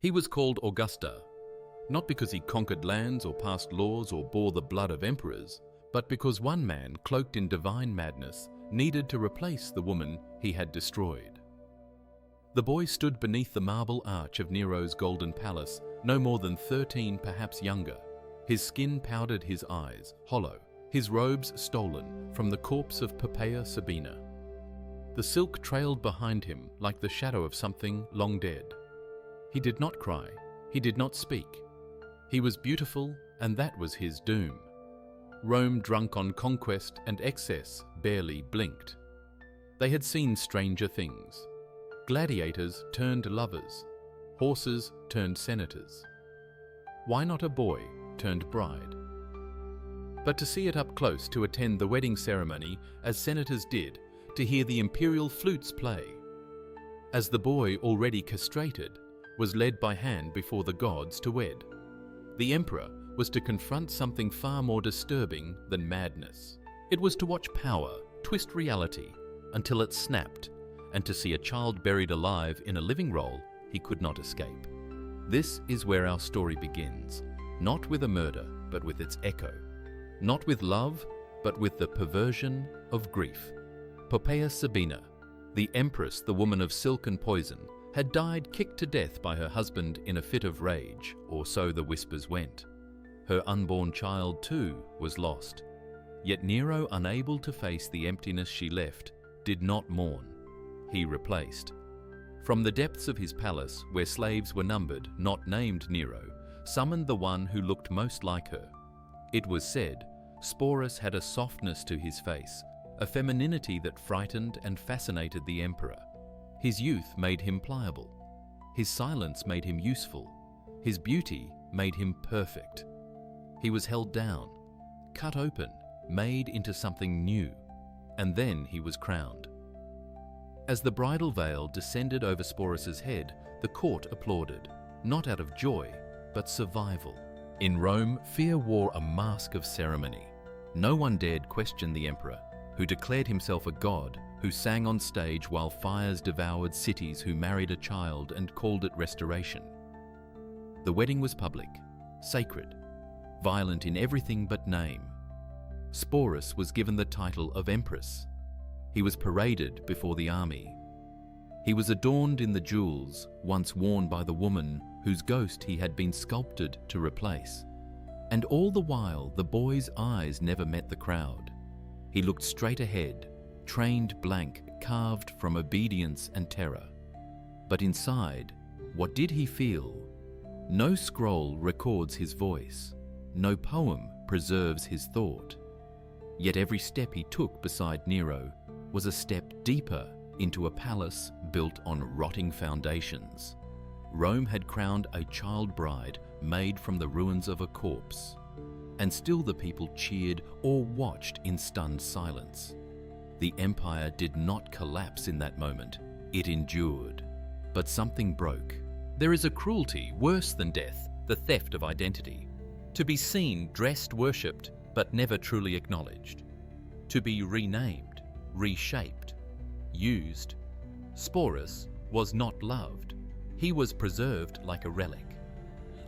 He was called Augusta, not because he conquered lands or passed laws or bore the blood of emperors, but because one man, cloaked in divine madness, needed to replace the woman he had destroyed. The boy stood beneath the marble arch of Nero's golden palace, no more than 13, perhaps younger. His skin powdered, his eyes hollow, his robes stolen from the corpse of Poppaea Sabina. The silk trailed behind him like the shadow of something long dead. He did not cry, he did not speak. He was beautiful, and that was his doom. Rome, drunk on conquest and excess, barely blinked. They had seen stranger things. Gladiators turned lovers, horses turned senators. Why not a boy turned bride? But to see it up close, to attend the wedding ceremony as senators did, to hear the imperial flutes play, as the boy, already castrated, was led by hand before the gods to wed, the emperor was to confront something far more disturbing than madness. It was to watch power twist reality until it snapped, and to see a child buried alive in a living role he could not escape. This is where our story begins, not with a murder, but with its echo. Not with love, but with the perversion of grief. Poppaea Sabina, the empress, the woman of silk and poison, had died kicked to death by her husband in a fit of rage, or so the whispers went. Her unborn child, too, was lost. Yet Nero, unable to face the emptiness she left, did not mourn. He replaced. From the depths of his palace, where slaves were numbered, not named Nero, summoned the one who looked most like her. It was said, Sporus had a softness to his face, a femininity that frightened and fascinated the emperor. His youth made him pliable. His silence made him useful. His beauty made him perfect. He was held down, cut open, made into something new, and then he was crowned. As the bridal veil descended over Sporus's head, the court applauded, not out of joy, but survival. In Rome, fear wore a mask of ceremony. No one dared question the emperor, who declared himself a god, who sang on stage while fires devoured cities, who married a child and called it restoration. The wedding was public, sacred, violent in everything but name. Sporus was given the title of empress. He was paraded before the army. He was adorned in the jewels once worn by the woman whose ghost he had been sculpted to replace. And all the while, the boy's eyes never met the crowd. He looked straight ahead, trained blank, carved from obedience and terror. But inside, what did he feel? No scroll records his voice. No poem preserves his thought. Yet every step he took beside Nero was a step deeper into a palace built on rotting foundations. Rome had crowned a child bride made from the ruins of a corpse, and still the people cheered or watched in stunned silence. The empire did not collapse in that moment, it endured. But something broke. There is a cruelty worse than death, the theft of identity. To be seen, dressed, worshipped, but never truly acknowledged. To be renamed, reshaped, used. Sporus was not loved. He was preserved like a relic,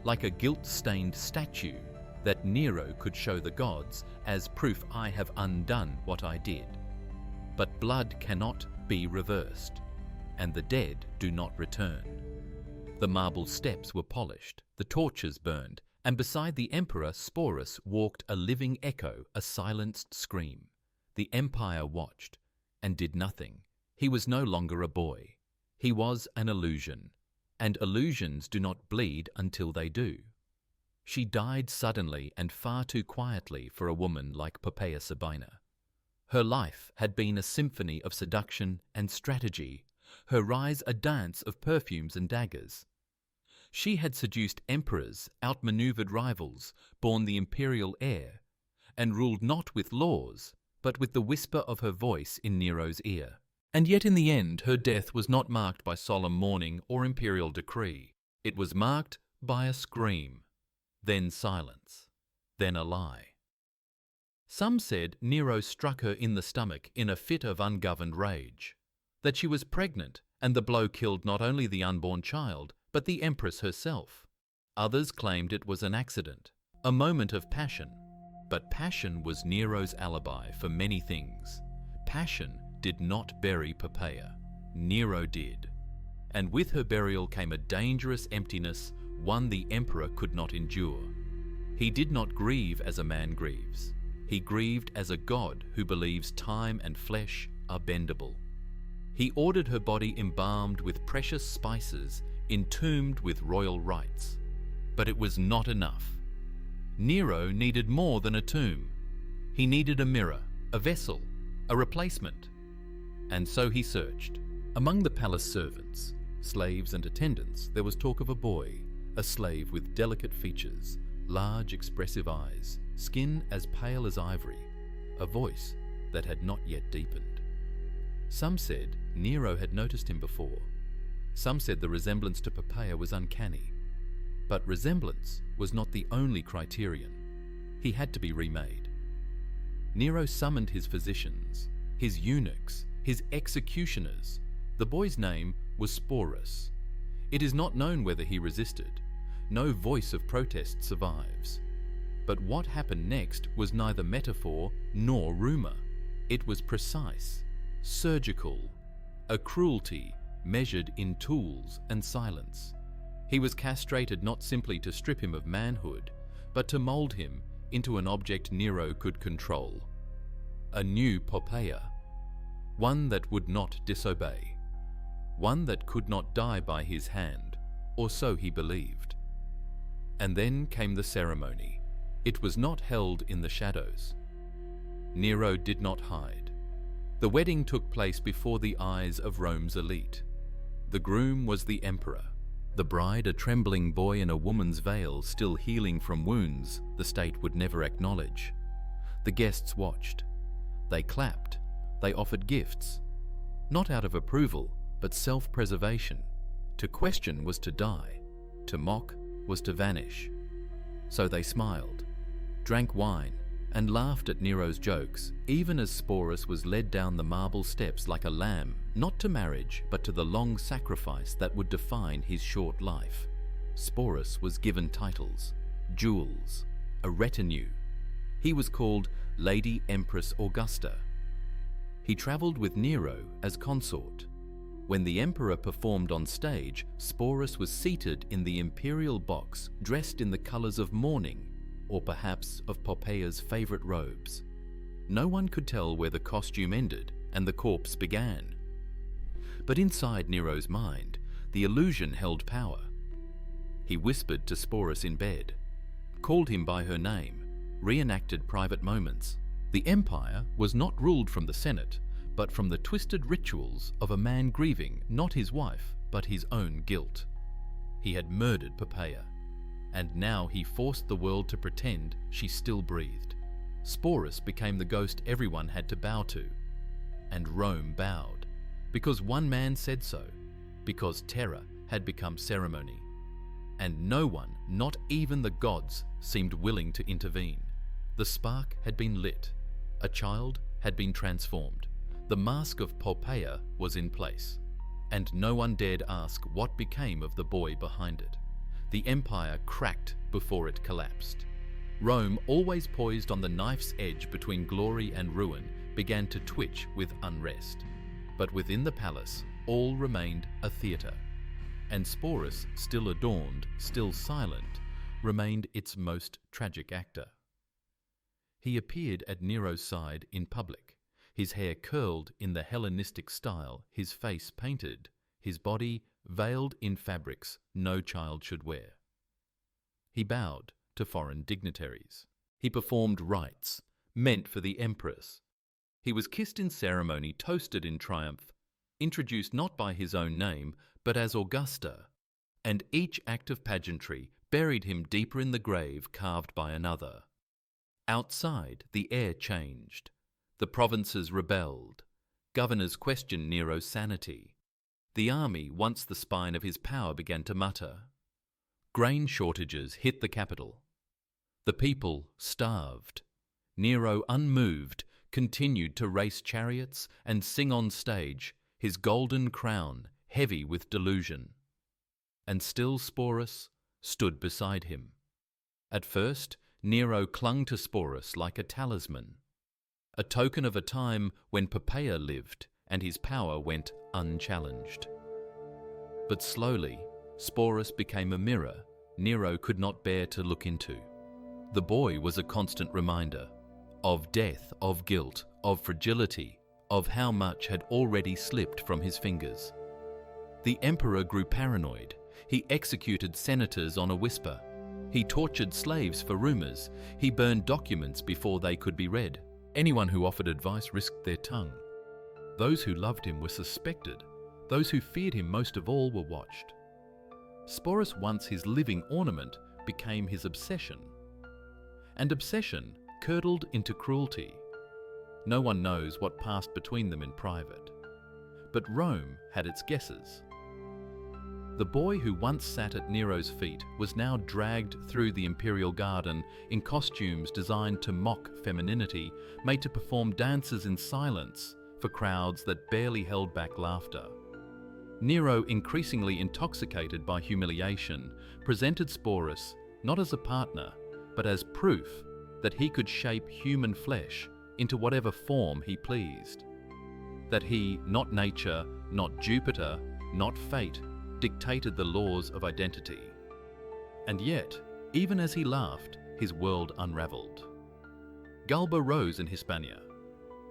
like a guilt-stained statue that Nero could show the gods as proof I have undone what I did. But blood cannot be reversed, and the dead do not return. The marble steps were polished, the torches burned, and beside the emperor Sporus walked a living echo, a silenced scream. The empire watched and did nothing. He was no longer a boy. He was an illusion, and illusions do not bleed until they do. She died suddenly and far too quietly for a woman like Poppaea Sabina. Her life had been a symphony of seduction and strategy, her rise a dance of perfumes and daggers. She had seduced emperors, outmaneuvered rivals, borne the imperial heir, and ruled not with laws, but with the whisper of her voice in Nero's ear. And yet in the end, her death was not marked by solemn mourning or imperial decree. It was marked by a scream, then silence, then a lie. Some said Nero struck her in the stomach in a fit of ungoverned rage, that she was pregnant, and the blow killed not only the unborn child, but the Empress herself. Others claimed it was an accident, a moment of passion. But passion was Nero's alibi for many things. Passion did not bury Poppaea. Nero did. And with her burial came a dangerous emptiness, one the emperor could not endure. He did not grieve as a man grieves. He grieved as a god who believes time and flesh are bendable. He ordered her body embalmed with precious spices, entombed with royal rites. But it was not enough. Nero needed more than a tomb. He needed a mirror, a vessel, a replacement. And so he searched. Among the palace servants, slaves and attendants, there was talk of a boy, a slave with delicate features, large expressive eyes, skin as pale as ivory, a voice that had not yet deepened. Some said Nero had noticed him before. Some said the resemblance to Poppaea was uncanny. But resemblance was not the only criterion. He had to be remade. Nero summoned his physicians, his eunuchs, his executioners. The boy's name was Sporus. It is not known whether he resisted. No voice of protest survives. But what happened next was neither metaphor nor rumor. It was precise, surgical, a cruelty measured in tools and silence. He was castrated not simply to strip him of manhood, but to mold him into an object Nero could control. A new Poppaea, one that would not disobey, one that could not die by his hand, or so he believed. And then came the ceremony. It was not held in the shadows. Nero did not hide. The wedding took place before the eyes of Rome's elite. The groom was the emperor. The bride a trembling boy in a woman's veil still healing from wounds the state would never acknowledge. The guests watched. They clapped. They offered gifts. Not out of approval, but self-preservation. To question was to die. To mock was to vanish. So they smiled, drank wine, and laughed at Nero's jokes, even as Sporus was led down the marble steps like a lamb, not to marriage, but to the long sacrifice that would define his short life. Sporus was given titles, jewels, a retinue. He was called Lady Empress Augusta. He travelled with Nero as consort. When the emperor performed on stage, Sporus was seated in the imperial box, dressed in the colours of mourning, or perhaps of Poppaea's favourite robes. No one could tell where the costume ended and the corpse began. But inside Nero's mind, the illusion held power. He whispered to Sporus in bed, called him by her name, reenacted private moments. The empire was not ruled from the Senate, but from the twisted rituals of a man grieving not his wife, but his own guilt. He had murdered Poppaea, and now he forced the world to pretend she still breathed. Sporus became the ghost everyone had to bow to, and Rome bowed, because one man said so, because terror had become ceremony, and no one, not even the gods, seemed willing to intervene. The spark had been lit, a child had been transformed, the mask of Poppaea was in place, and no one dared ask what became of the boy behind it. The empire cracked before it collapsed. Rome, always poised on the knife's edge between glory and ruin, began to twitch with unrest. But within the palace, all remained a theatre, and Sporus, still adorned, still silent, remained its most tragic actor. He appeared at Nero's side in public, his hair curled in the Hellenistic style, his face painted, his body veiled in fabrics no child should wear. He bowed to foreign dignitaries. He performed rites meant for the empress. He was kissed in ceremony, toasted in triumph, introduced not by his own name, but as Augusta, and each act of pageantry buried him deeper in the grave carved by another. Outside, the air changed. The provinces rebelled. Governors questioned Nero's sanity. The army, once the spine of his power, began to mutter. Grain shortages hit the capital. The people starved. Nero, unmoved, continued to race chariots and sing on stage, his golden crown heavy with delusion. and still Sporus stood beside him. At first, Nero clung to Sporus like a talisman, a token of a time when Poppaea lived and his power went unchallenged. But slowly, Sporus became a mirror Nero could not bear to look into. The boy was a constant reminder of death, of guilt, of fragility, of how much had already slipped from his fingers. The emperor grew paranoid. He executed senators on a whisper. He tortured slaves for rumors. He burned documents before they could be read. Anyone who offered advice risked their tongue. Those who loved him were suspected. Those who feared him most of all were watched. Sporus, once his living ornament, became his obsession. And obsession curdled into cruelty. No one knows what passed between them in private. But Rome had its guesses. The boy who once sat at Nero's feet was now dragged through the imperial garden in costumes designed to mock femininity, made to perform dances in silence for crowds that barely held back laughter. Nero, increasingly intoxicated by humiliation, presented Sporus not as a partner, but as proof that he could shape human flesh into whatever form he pleased. That he, not nature, not Jupiter, not fate, dictated the laws of identity. And yet, even as he laughed, his world unraveled. Galba rose in Hispania.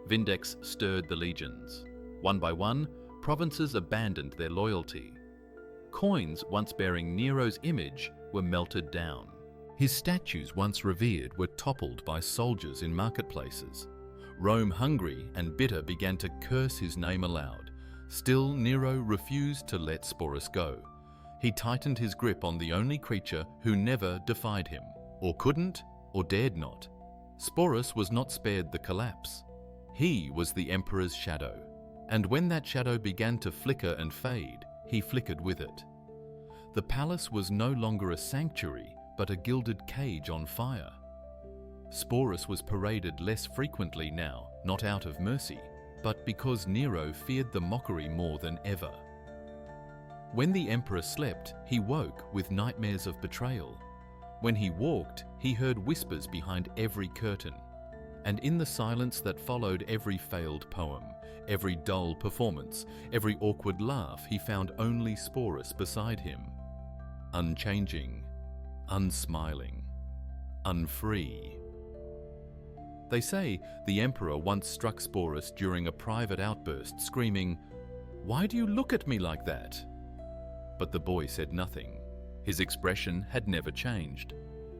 Vindex stirred the legions. One by one, provinces abandoned their loyalty. Coins once bearing Nero's image were melted down. His statues once revered were toppled by soldiers in marketplaces. Rome, hungry and bitter, began to curse his name aloud. Still, Nero refused to let Sporus go. He tightened his grip on the only creature who never defied him, or couldn't, or dared not. Sporus was not spared the collapse. He was the emperor's shadow, and when that shadow began to flicker and fade, he flickered with it. The palace was no longer a sanctuary, but a gilded cage on fire. Sporus was paraded less frequently now, not out of mercy, but because Nero feared the mockery more than ever. When the emperor slept, he woke with nightmares of betrayal. When he walked, he heard whispers behind every curtain. And in the silence that followed every failed poem, every dull performance, every awkward laugh, he found only Sporus beside him. Unchanging, unsmiling, unfree. They say the emperor once struck Sporus during a private outburst, screaming, "Why do you look at me like that?" But the boy said nothing. His expression had never changed.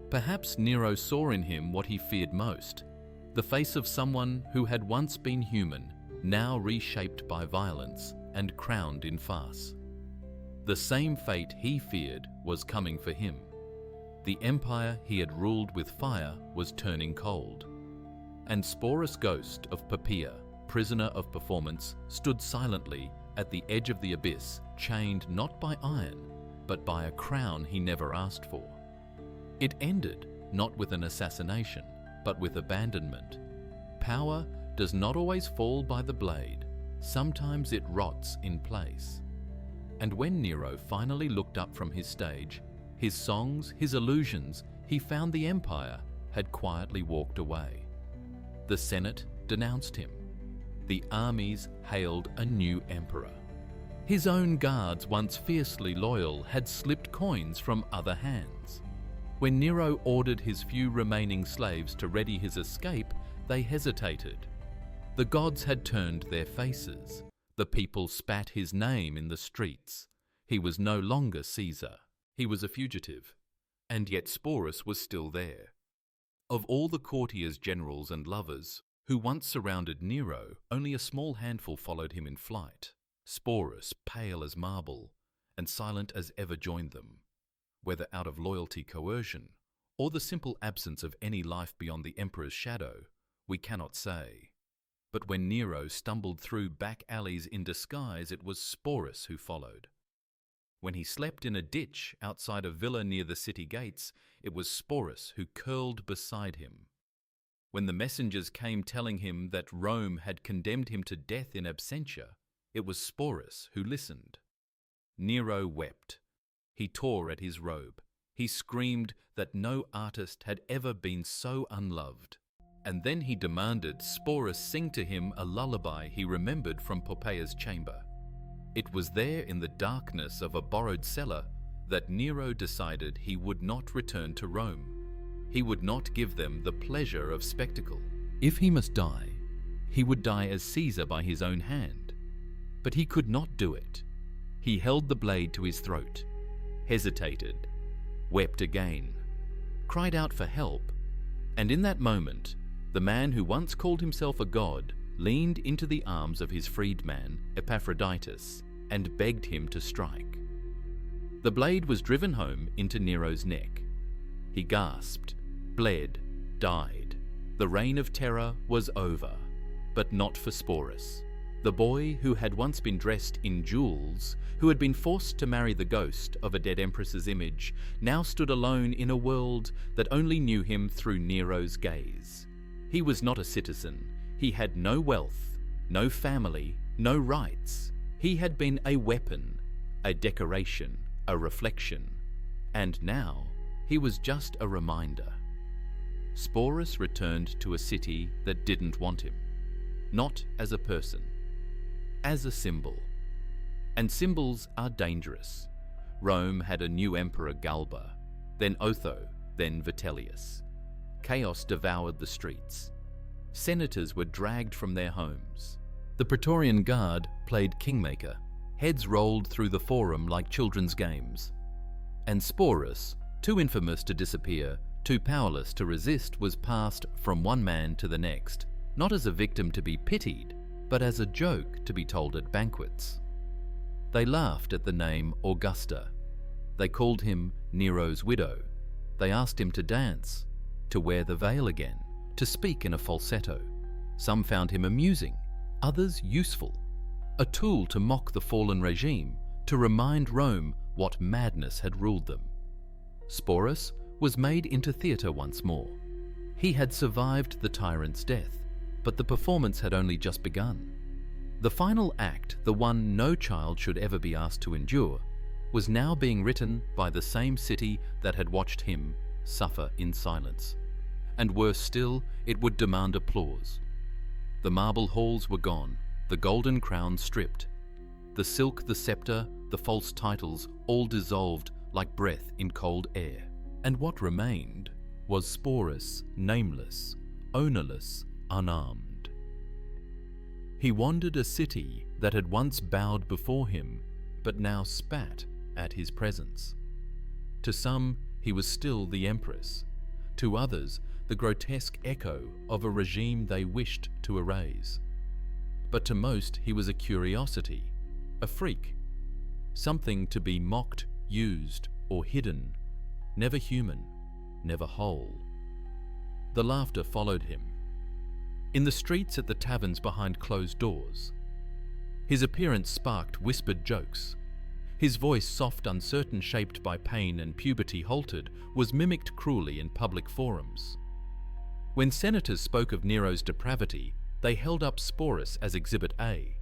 Perhaps Nero saw in him what he feared most, the face of someone who had once been human, now reshaped by violence and crowned in farce. The same fate he feared was coming for him. The empire he had ruled with fire was turning cold. And Sporus' ghost of Poppaea, prisoner of performance, stood silently at the edge of the abyss, chained not by iron, but by a crown he never asked for. It ended not with an assassination, but with abandonment. Power does not always fall by the blade. Sometimes it rots in place. And when Nero finally looked up from his stage, his songs, his illusions, he found the empire had quietly walked away. The Senate denounced him. The armies hailed a new emperor. His own guards, once fiercely loyal, had slipped coins from other hands. When Nero ordered his few remaining slaves to ready his escape, they hesitated. The gods had turned their faces. The people spat his name in the streets. He was no longer Caesar. He was a fugitive. And yet Sporus was still there. Of all the courtiers, generals, and lovers who once surrounded Nero, only a small handful followed him in flight. Sporus, pale as marble, and silent as ever, joined them. Whether out of loyalty, coercion, or the simple absence of any life beyond the emperor's shadow, we cannot say. But when Nero stumbled through back alleys in disguise, it was Sporus who followed. When he slept in a ditch outside a villa near the city gates, it was Sporus who curled beside him. When the messengers came telling him that Rome had condemned him to death in absentia, it was Sporus who listened. Nero wept. He tore at his robe. He screamed that no artist had ever been so unloved. And then he demanded Sporus sing to him a lullaby he remembered from Poppaea's chamber. It was there in the darkness of a borrowed cellar that Nero decided he would not return to Rome. He would not give them the pleasure of spectacle. If he must die, he would die as Caesar by his own hand. But he could not do it. He held the blade to his throat, hesitated, wept again, cried out for help, and in that moment, the man who once called himself a god leaned into the arms of his freedman, Epaphroditus, and begged him to strike. The blade was driven home into Nero's neck. He gasped, bled, died. The reign of terror was over, but not for Sporus. The boy who had once been dressed in jewels, who had been forced to marry the ghost of a dead empress's image, now stood alone in a world that only knew him through Nero's gaze. He was not a citizen. He had no wealth, no family, no rights. He had been a weapon, a decoration, a reflection. And now he was just a reminder. Sporus returned to a city that didn't want him, not as a person, as a symbol. And symbols are dangerous. Rome had a new emperor, Galba, then Otho, then Vitellius. Chaos devoured the streets. Senators were dragged from their homes. The Praetorian Guard played kingmaker. Heads rolled through the forum like children's games. And Sporus, too infamous to disappear, too powerless to resist, was passed from one man to the next, not as a victim to be pitied, but as a joke to be told at banquets. They laughed at the name Augusta. They called him Nero's widow. They asked him to dance, to wear the veil again, to speak in a falsetto. Some found him amusing, others useful, a tool to mock the fallen regime, to remind Rome what madness had ruled them. Sporus was made into theatre once more. He had survived the tyrant's death, but the performance had only just begun. The final act, the one no child should ever be asked to endure, was now being written by the same city that had watched him suffer in silence. And worse still, it would demand applause. The marble halls were gone, the golden crown stripped. The silk, the scepter, the false titles, all dissolved like breath in cold air. And what remained was Sporus, nameless, ownerless, unarmed. He wandered a city that had once bowed before him, but now spat at his presence. To some, he was still the empress. To others, the grotesque echo of a regime they wished to erase. But to most, he was a curiosity, a freak, something to be mocked, used, or hidden, never human, never whole. The laughter followed him. In the streets, at the taverns behind closed doors, his appearance sparked whispered jokes. His voice, soft, uncertain, shaped by pain and puberty halted, was mimicked cruelly in public forums. When senators spoke of Nero's depravity, they held up Sporus as Exhibit A.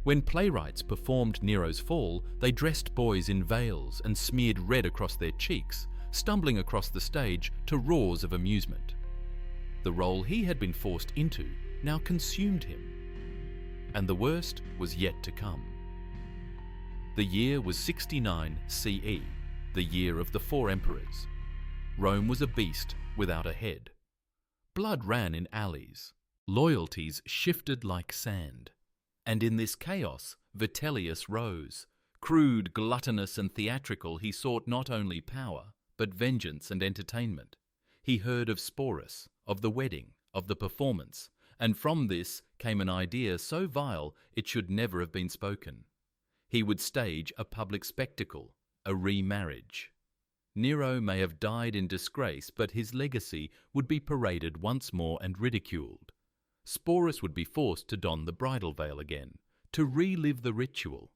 When playwrights performed Nero's fall, they dressed boys in veils and smeared red across their cheeks, stumbling across the stage to roars of amusement. The role he had been forced into now consumed him. And the worst was yet to come. The year was 69 CE, the year of the 4 emperors. Rome was a beast without a head. Blood ran in alleys. Loyalties shifted like sand. And in this chaos, Vitellius rose. Crude, gluttonous, and theatrical, he sought not only power, but vengeance and entertainment. He heard of Sporus, of the wedding, of the performance, and from this came an idea so vile it should never have been spoken. He would stage a public spectacle, a remarriage. Nero may have died in disgrace, but his legacy would be paraded once more and ridiculed. Sporus would be forced to don the bridal veil again, to relive the ritual,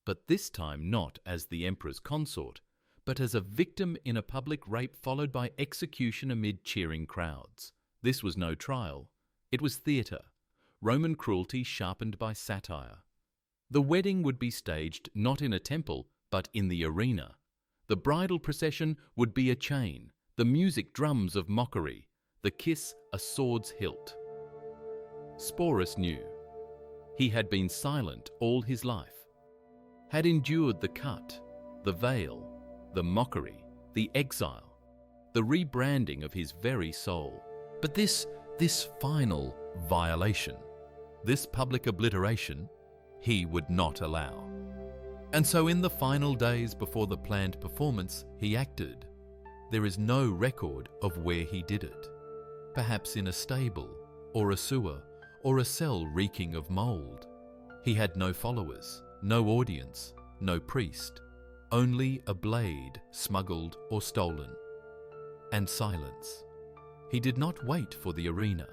but this time not as the emperor's consort, but as a victim in a public rape followed by execution amid cheering crowds. This was no trial. It was theatre, Roman cruelty sharpened by satire. The wedding would be staged not in a temple, but in the arena, The bridal procession would be a chain, the music drums of mockery, the kiss a sword's hilt. Sporus knew. He had been silent all his life, had endured the cut, the veil, the mockery, the exile, the rebranding of his very soul. But this final violation, this public obliteration, he would not allow. And so in the final days before the planned performance, he acted. There is no record of where he did it. Perhaps in a stable, or a sewer, or a cell reeking of mold. He had no followers, no audience, no priest, only a blade smuggled or stolen. And silence. He did not wait for the arena.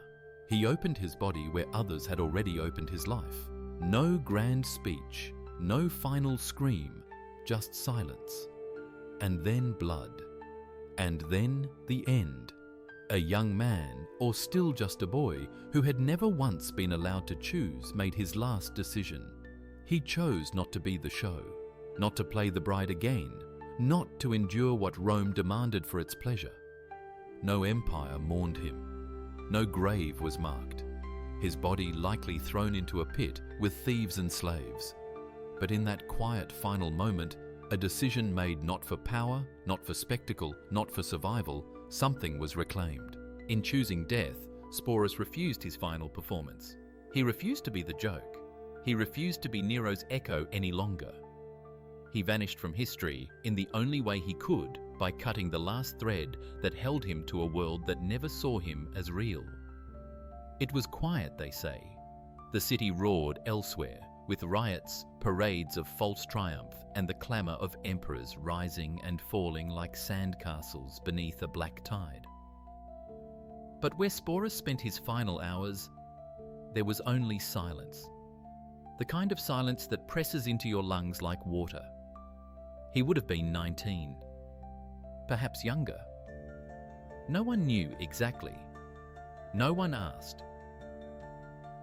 He opened his body where others had already opened his life. No grand speech, no final scream, just silence. And then blood. And then the end. A young man, or still just a boy, who had never once been allowed to choose, made his last decision. He chose not to be the show, not to play the bride again, not to endure what Rome demanded for its pleasure. No empire mourned him. No grave was marked. His body likely thrown into a pit with thieves and slaves. But in that quiet final moment, a decision made not for power, not for spectacle, not for survival, something was reclaimed. In choosing death, Sporus refused his final performance. He refused to be the joke. He refused to be Nero's echo any longer. He vanished from history in the only way he could, by cutting the last thread that held him to a world that never saw him as real. It was quiet, they say. The city roared elsewhere, with riots, parades of false triumph, and the clamour of emperors rising and falling like sandcastles beneath a black tide. But where Sporus spent his final hours, there was only silence. The kind of silence that presses into your lungs like water. He would have been 19. Perhaps younger. No one knew exactly. No one asked.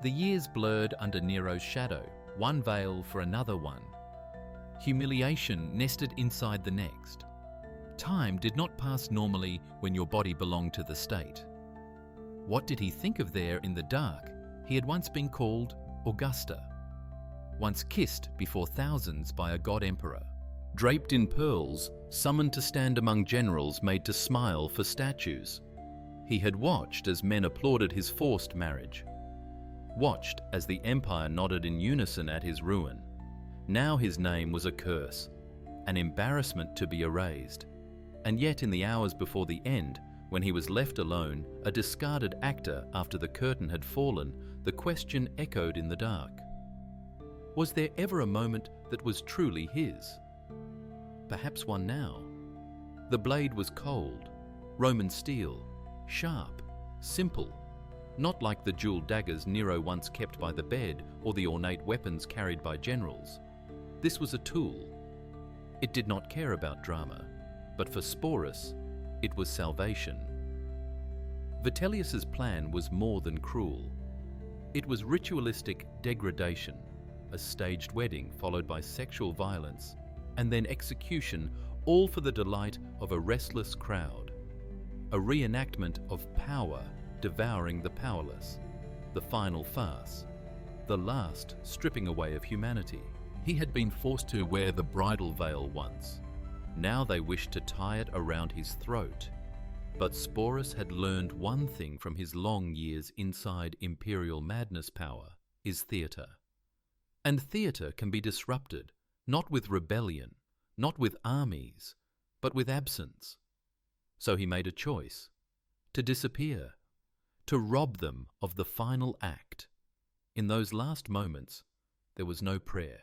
The years blurred under Nero's shadow, one veil for another one. Humiliation nested inside the next. Time did not pass normally when your body belonged to the state. What did he think of there in the dark? He had once been called Augusta, once kissed before thousands by a god-emperor, draped in pearls, summoned to stand among generals made to smile for statues. He had watched as men applauded his forced marriage, watched as the empire nodded in unison at his ruin. Now his name was a curse, an embarrassment to be erased. And yet in the hours before the end, when he was left alone, a discarded actor after the curtain had fallen, the question echoed in the dark. Was there ever a moment that was truly his? Perhaps one now. The blade was cold, Roman steel, sharp, simple, not like the jeweled daggers Nero once kept by the bed or the ornate weapons carried by generals. This was a tool. It did not care about drama, but for Sporus, it was salvation. Vitellius's plan was more than cruel. It was ritualistic degradation, a staged wedding followed by sexual violence, and then execution, all for the delight of a restless crowd. A reenactment of power devouring the powerless, the final farce, the last stripping away of humanity. He had been forced to wear the bridal veil once. Now they wished to tie it around his throat. But Sporus had learned one thing from his long years inside imperial madness power, is theatre. And theatre can be disrupted, not with rebellion, not with armies, but with absence. So he made a choice, to disappear, to rob them of the final act. In those last moments, there was no prayer,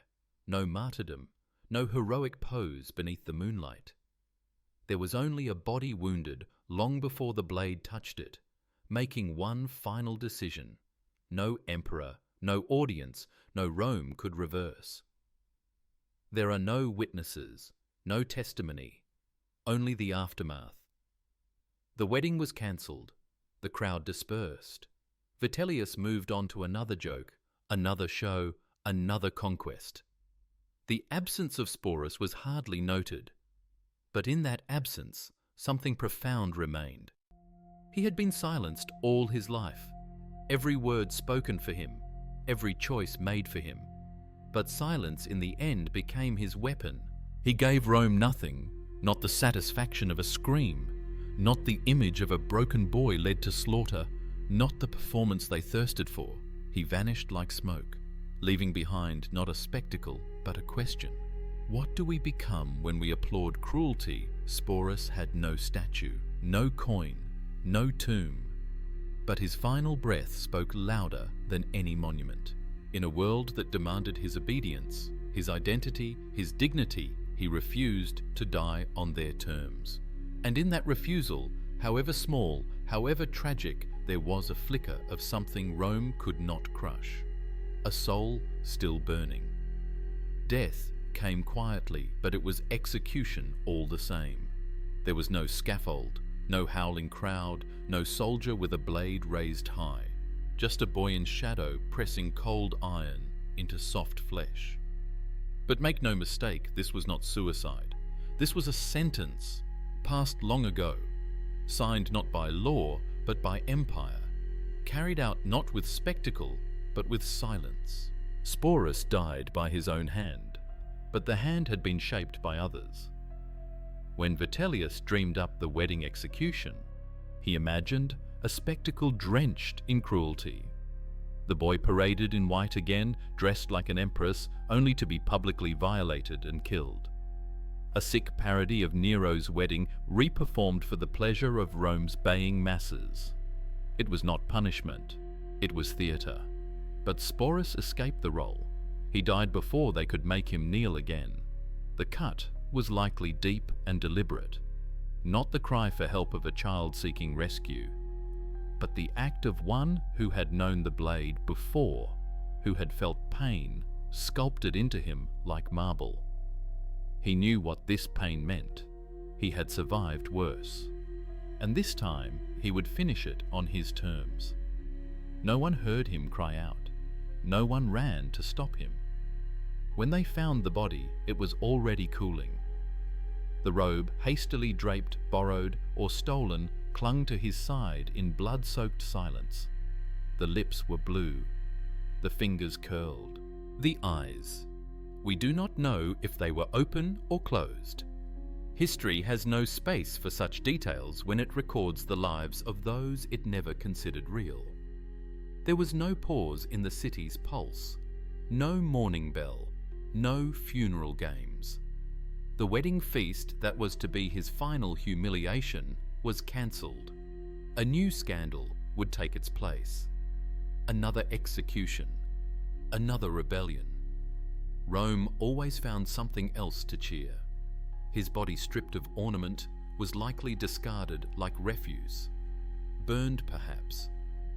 no martyrdom, no heroic pose beneath the moonlight. There was only a body wounded long before the blade touched it, making one final decision. No emperor, no audience, no Rome could reverse. There are no witnesses, no testimony, only the aftermath. The wedding was cancelled. The crowd dispersed. Vitellius moved on to another joke, another show, another conquest. The absence of Sporus was hardly noted. But in that absence, something profound remained. He had been silenced all his life, every word spoken for him, every choice made for him. But silence in the end became his weapon. He gave Rome nothing, not the satisfaction of a scream, not the image of a broken boy led to slaughter, not the performance they thirsted for. He vanished like smoke, leaving behind not a spectacle, but a question. What do we become when we applaud cruelty? Sporus had no statue, no coin, no tomb. But his final breath spoke louder than any monument. In a world that demanded his obedience, his identity, his dignity, he refused to die on their terms. And in that refusal, however small, however tragic, there was a flicker of something Rome could not crush. A soul still burning. Death came quietly, but it was execution all the same. There was no scaffold, no howling crowd, no soldier with a blade raised high. Just a boy in shadow pressing cold iron into soft flesh. But make no mistake, this was not suicide. This was a sentence, passed long ago, signed not by law, but by empire, carried out not with spectacle, but with silence. Sporus died by his own hand, but the hand had been shaped by others. When Vitellius dreamed up the wedding execution, he imagined a spectacle drenched in cruelty. The boy paraded in white again, dressed like an empress, only to be publicly violated and killed. A sick parody of Nero's wedding, reperformed for the pleasure of Rome's baying masses. It was not punishment, it was theatre. But Sporus escaped the role. He died before they could make him kneel again. The cut was likely deep and deliberate, not the cry for help of a child seeking rescue, but the act of one who had known the blade before, who had felt pain sculpted into him like marble. He knew what this pain meant. He had survived worse. And this time he would finish it on his terms. No one heard him cry out. No one ran to stop him. When they found the body, it was already cooling. The robe, hastily draped, borrowed, or stolen, clung to his side in blood-soaked silence. The lips were blue. The fingers curled. The eyes. We do not know if they were open or closed. History has no space for such details when it records the lives of those it never considered real. There was no pause in the city's pulse, no mourning bell, no funeral games. The wedding feast that was to be his final humiliation was cancelled. A new scandal would take its place. Another execution. Another rebellion. Rome always found something else to cheer. His body, stripped of ornament, was likely discarded like refuse. Burned perhaps,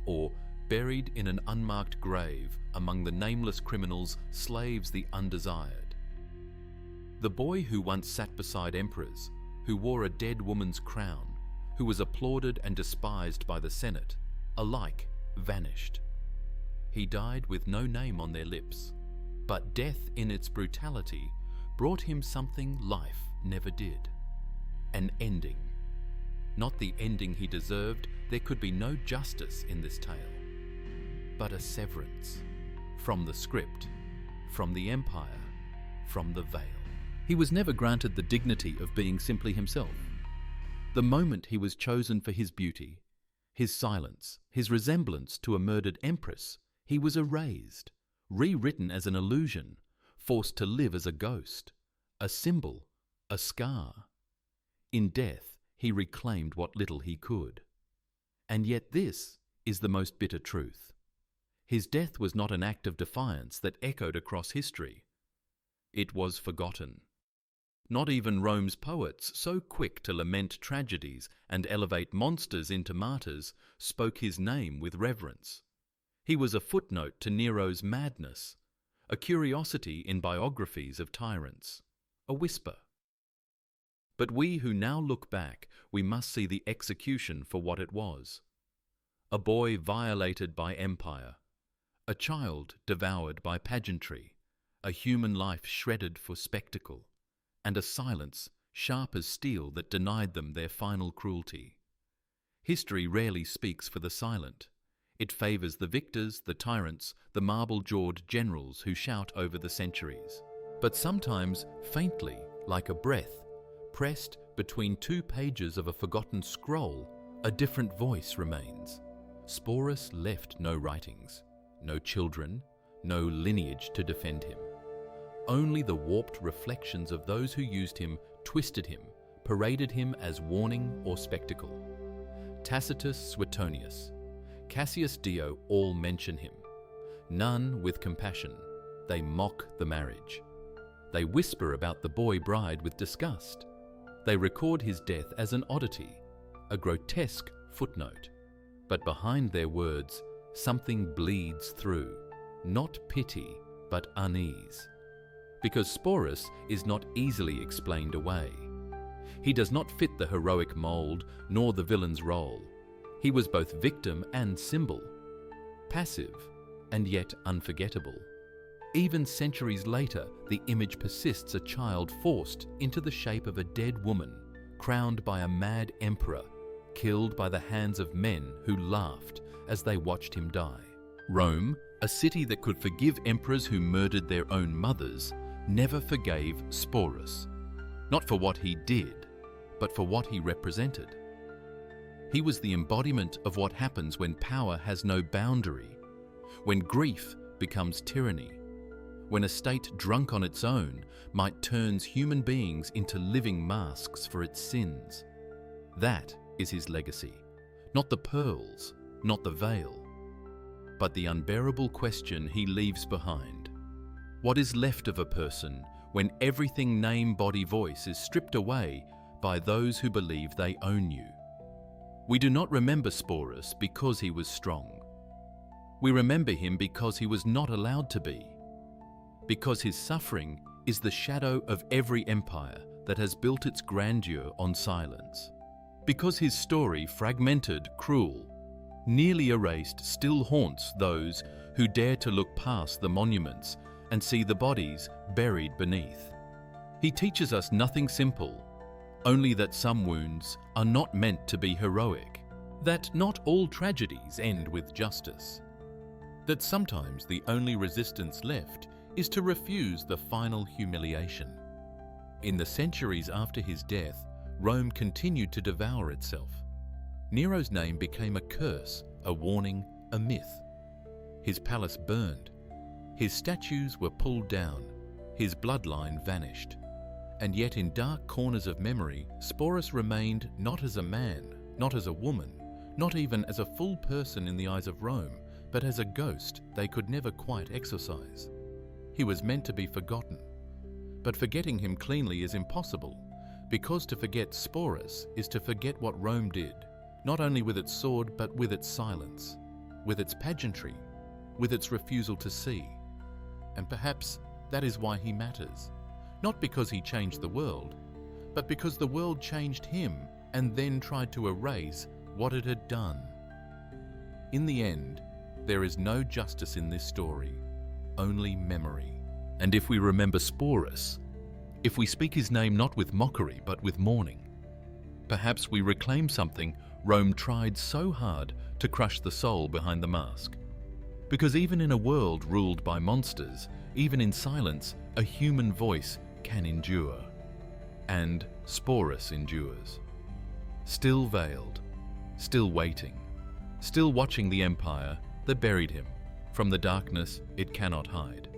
or buried in an unmarked grave among the nameless criminals, slaves the undesired. The boy who once sat beside emperors, who wore a dead woman's crown, who was applauded and despised by the Senate, alike vanished. He died with no name on their lips, but death in its brutality brought him something life never did. An ending. Not the ending he deserved. There could be no justice in this tale. But a severance. From the script, from the empire, from the veil. He was never granted the dignity of being simply himself. The moment he was chosen for his beauty, his silence, his resemblance to a murdered empress, he was erased, rewritten as an illusion, forced to live as a ghost, a symbol, a scar. In death, he reclaimed what little he could. And yet this is the most bitter truth. His death was not an act of defiance that echoed across history. It was forgotten. Not even Rome's poets, so quick to lament tragedies and elevate monsters into martyrs, spoke his name with reverence. He was a footnote to Nero's madness, a curiosity in biographies of tyrants, a whisper. But we who now look back, we must see the execution for what it was. A boy violated by empire, a child devoured by pageantry, a human life shredded for spectacle, and a silence sharp as steel that denied them their final cruelty. History rarely speaks for the silent. It favours the victors, the tyrants, the marble-jawed generals who shout over the centuries. But sometimes, faintly, like a breath, pressed between 2 pages of a forgotten scroll, a different voice remains. Sporus left no writings, no children, no lineage to defend him. Only the warped reflections of those who used him, twisted him, paraded him as warning or spectacle. Tacitus, Suetonius, Cassius Dio all mention him. None with compassion. They mock the marriage. They whisper about the boy bride with disgust. They record his death as an oddity, a grotesque footnote. But behind their words, something bleeds through, not pity, but unease. Because Sporus is not easily explained away. He does not fit the heroic mould, nor the villain's role. He was both victim and symbol, passive and yet unforgettable. Even centuries later, the image persists, a child forced into the shape of a dead woman, crowned by a mad emperor, killed by the hands of men who laughed as they watched him die. Rome, a city that could forgive emperors who murdered their own mothers, never forgave Sporus, not for what he did, but for what he represented. He was the embodiment of what happens when power has no boundary, when grief becomes tyranny, when a state drunk on its own might turns human beings into living masks for its sins. That is his legacy, not the pearls, not the veil, but the unbearable question he leaves behind. What is left of a person when everything name, body, voice is stripped away by those who believe they own you? We do not remember Sporus because he was strong. We remember him because he was not allowed to be. Because his suffering is the shadow of every empire that has built its grandeur on silence. Because his story, fragmented, cruel, nearly erased, still haunts those who dare to look past the monuments and see the bodies buried beneath. He teaches us nothing simple, only that some wounds are not meant to be heroic, that not all tragedies end with justice, that sometimes the only resistance left is to refuse the final humiliation. In the centuries after his death, Rome continued to devour itself. Nero's name became a curse, a warning, a myth. His palace burned. His statues were pulled down. His bloodline vanished. And yet in dark corners of memory, Sporus remained not as a man, not as a woman, not even as a full person in the eyes of Rome, but as a ghost they could never quite exorcise. He was meant to be forgotten. But forgetting him cleanly is impossible, because to forget Sporus is to forget what Rome did, not only with its sword but with its silence, with its pageantry, with its refusal to see. And perhaps that is why he matters. Not because he changed the world, but because the world changed him and then tried to erase what it had done. In the end, there is no justice in this story, only memory. And if we remember Sporus, if we speak his name not with mockery but with mourning, perhaps we reclaim something Rome tried so hard to crush the soul behind the mask. Because even in a world ruled by monsters, even in silence, a human voice can endure. And Sporus endures. Still veiled, still waiting, still watching the empire that buried him. From the darkness it cannot hide.